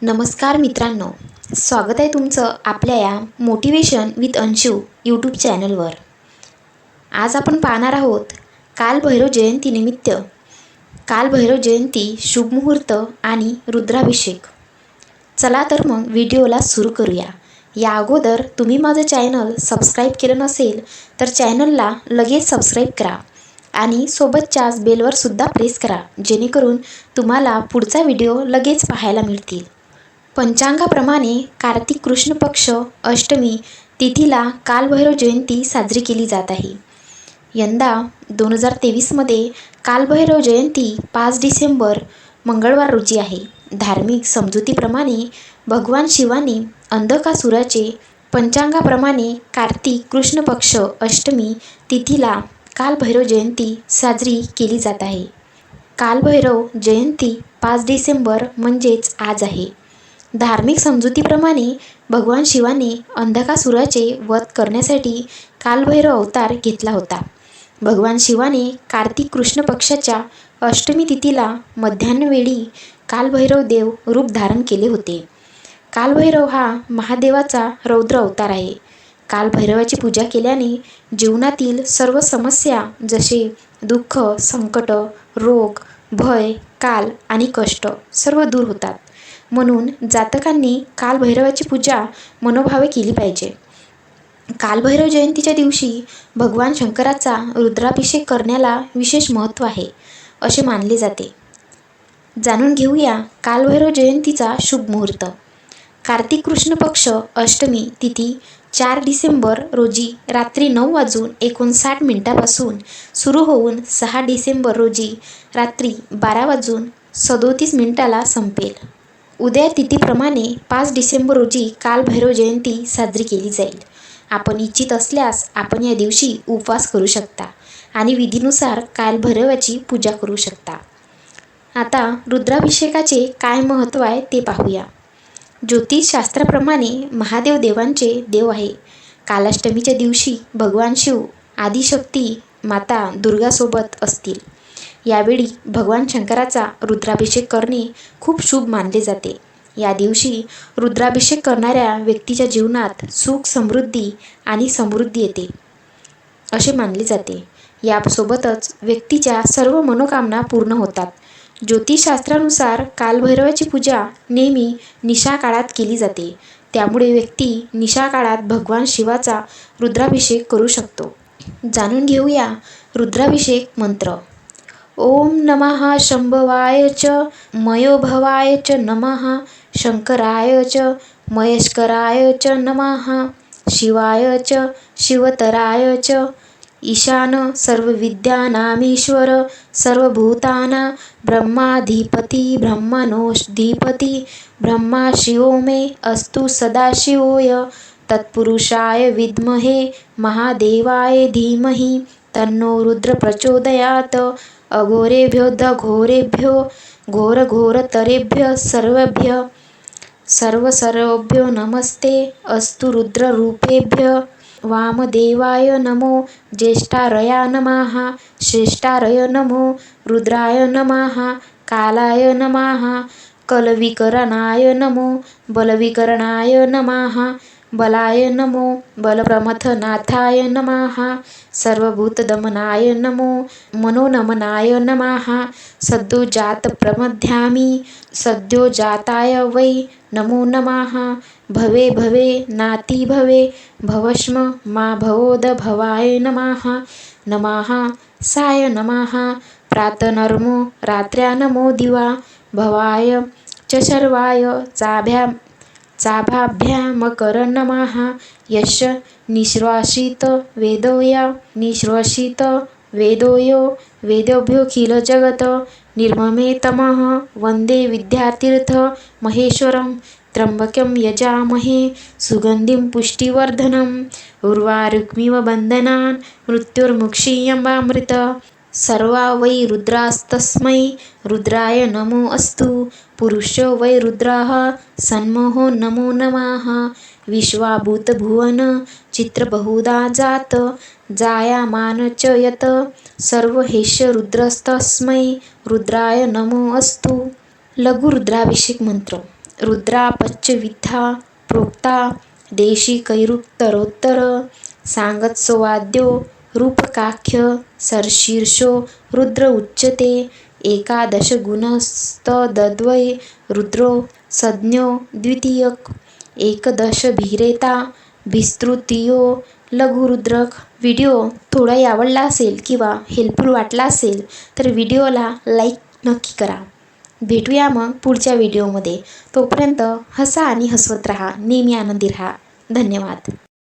नमस्कार मित्रांनो, स्वागत आहे तुमचं आपल्या या मोटिवेशन विथ अंशू यूट्यूब चॅनलवर. आज आपण पाहणार आहोत कालभैरव जयंतीनिमित्त कालभैरव जयंती, शुभमुहूर्त आणि रुद्राभिषेक. चला तर मग व्हिडिओला सुरू करूया. या अगोदर तुम्ही माझं चॅनल सबस्क्राईब केलं नसेल तर चॅनलला लगेच सबस्क्राईब करा आणि सोबतच्याच बेलवर सुद्धा प्रेस करा, जेणेकरून तुम्हाला पुढचा व्हिडिओ लगेच पाहायला मिळतील. पंचांगाप्रमाणे कार्तिक कृष्ण पक्ष अष्टमी तिथीला कालभैरव जयंती साजरी केली जात आहे. यंदा 2023मध्ये कालभैरव जयंती 5 डिसेंबर मंगळवार रोजी आहे. धार्मिक समजुतीप्रमाणे भगवान शिवाने अंधकासुराचे पंचांगाप्रमाणे कार्तिक कृष्ण पक्ष अष्टमी तिथीला कालभैरव जयंती साजरी केली जात आहे. कालभैरव जयंती 5 डिसेंबर म्हणजेच आज आहे. धार्मिक समजुतीप्रमाणे भगवान शिवाने अंधकासुराचे वध करण्यासाठी कालभैरव अवतार घेतला होता. भगवान शिवाने कार्तिक कृष्ण पक्षाच्या अष्टमी तिथीला मध्यान्हवेळी कालभैरव देव रूप धारण केले होते. कालभैरव हा महादेवाचा रौद्र अवतार आहे. कालभैरवाची पूजा केल्याने जीवनातील सर्व समस्या जसे दुःख, संकट, रोग, भय, काल आणि कष्ट सर्व दूर होतात. म्हणून जातकांनी कालभैरवाची पूजा मनोभावे केली पाहिजे. कालभैरव जयंतीच्या दिवशी भगवान शंकराचा रुद्राभिषेक करण्याला विशेष महत्त्व आहे असे मानले जाते. जाणून घेऊया कालभैरव जयंतीचा शुभ मुहूर्त. कार्तिक कृष्ण पक्ष अष्टमी तिथी 4 डिसेंबर रोजी रात्री 9:59 पासून सुरू होऊन 6 डिसेंबर रोजी रात्री 12:37 संपेल. उद्या तिथीप्रमाणे 5 डिसेंबर रोजी कालभैरव जयंती साजरी केली जाईल. आपण इच्छित असल्यास आपण या दिवशी उपवास करू शकता आणि विधीनुसार कालभैरवाची पूजा करू शकता. आता रुद्राभिषेकाचे काय महत्त्व आहे ते पाहूया. ज्योतिषशास्त्राप्रमाणे महादेव देवांचे देव आहे. कालाष्टमीच्या दिवशी भगवान शिव आदिशक्ती माता दुर्गासोबत असतील. यावेळी भगवान शंकराचा रुद्राभिषेक करणे खूप शुभ मानले जाते. या दिवशी रुद्राभिषेक करणाऱ्या व्यक्तीच्या जीवनात सुख, समृद्धी आणि समृद्धी येते असे मानले जाते. यासोबतच व्यक्तीच्या सर्व मनोकामना पूर्ण होतात. ज्योतिषशास्त्रानुसार कालभैरवाची पूजा नेहमी निशाकाळात केली जाते. त्यामुळे व्यक्ती निशाकाळात भगवान शिवाचा रुद्राभिषेक करू शकतो. जाणून घेऊया रुद्राभिषेक मंत्र. ओम नमः शंभवाय च मयोभवाय च नमः शंकराय च महेश्वराय च नमः शिवाय च शिवतराय च ईशान सर्वविद्यानामीश्वर सर्वभूतानां ब्रह्माधिपति ब्रह्मणोऽधिपति ब्रह्मा शिवो मे अस्तु सदाशिवोय तत्पुरुषाय विद्महे महादेवाय धीमहि तन्नो रुद्र प्रचोदयात्. अघोरेभ्यो घोरेभ्यो घोरघोरतरेभ्य सर्वसर्वेभ्यो नमस्ते अस्तु रुद्ररूपेभ्य. वामदेवाय नमो ज्येष्ठारया नमः श्रेष्ठारय नमो रुद्राय नमः कालाय नमः कलविकरणाय नमो बलविकरणाय नमः बलाय नमो बलप्रमथनाथाय नमः सर्वभूतदमनाय नमो मनोनमनाय नमः सद्योजातप्रमथ्यामि सद्योजाताय वै नमो नमः भवे भवे नाति भवे भवश्म मा भवोदभवाय नमः नमः साय नमः प्रातनर्मो रात्र्या नमो दिवा भवाय च शर्वाय चाभाभ्यामकर नमः यश निश्वासित वेदोया निश्वासित वेदोयो वेदोभ्योऽखिल जगत निर्ममे तमः वन्दे विद्यातीर्थ महेश्वरं त्र्यंबकं यजामहे सुगन्धिं पुष्टिवर्धनम् उर्वारुकमिव बन्धनान् मृत्युर्मुक्षीयमामृत. सर्वा वै रुद्रास्तस्मै रुद्राय नमो अस्तु. पुरुषो वै रुद्रः सन्महो नमो नमः. विश्वाभूतभुवन चित्रबहुधा जात जायमान च यत् सर्वहेश रुद्रस्तस्मै रुद्राय नमो अस्तु. लघु रुद्राभिषेक मंत्र. रुद्रा पच्चविद्धा प्रोक्ता देशी कैरुत्तरोत्तर सांगत सोवाद्यो रूपकाख्य सरशीर्षो रुद्र उच्यते एकादश गुणस्तदद्वै रुद्रो संज्ञो द्वितीयक एकदश भिरेता विस्तृतीयो लघुरुद्रक. व्हिडिओ थोडाही आवडला असेल किंवा हेल्पफुल वाटला असेल तर व्हिडिओला लाईक नक्की करा. भेटूया मग पुढच्या व्हिडिओमध्ये. तोपर्यंत हसा आणि हसवत राहा, नेहमी आनंदी राहा. धन्यवाद.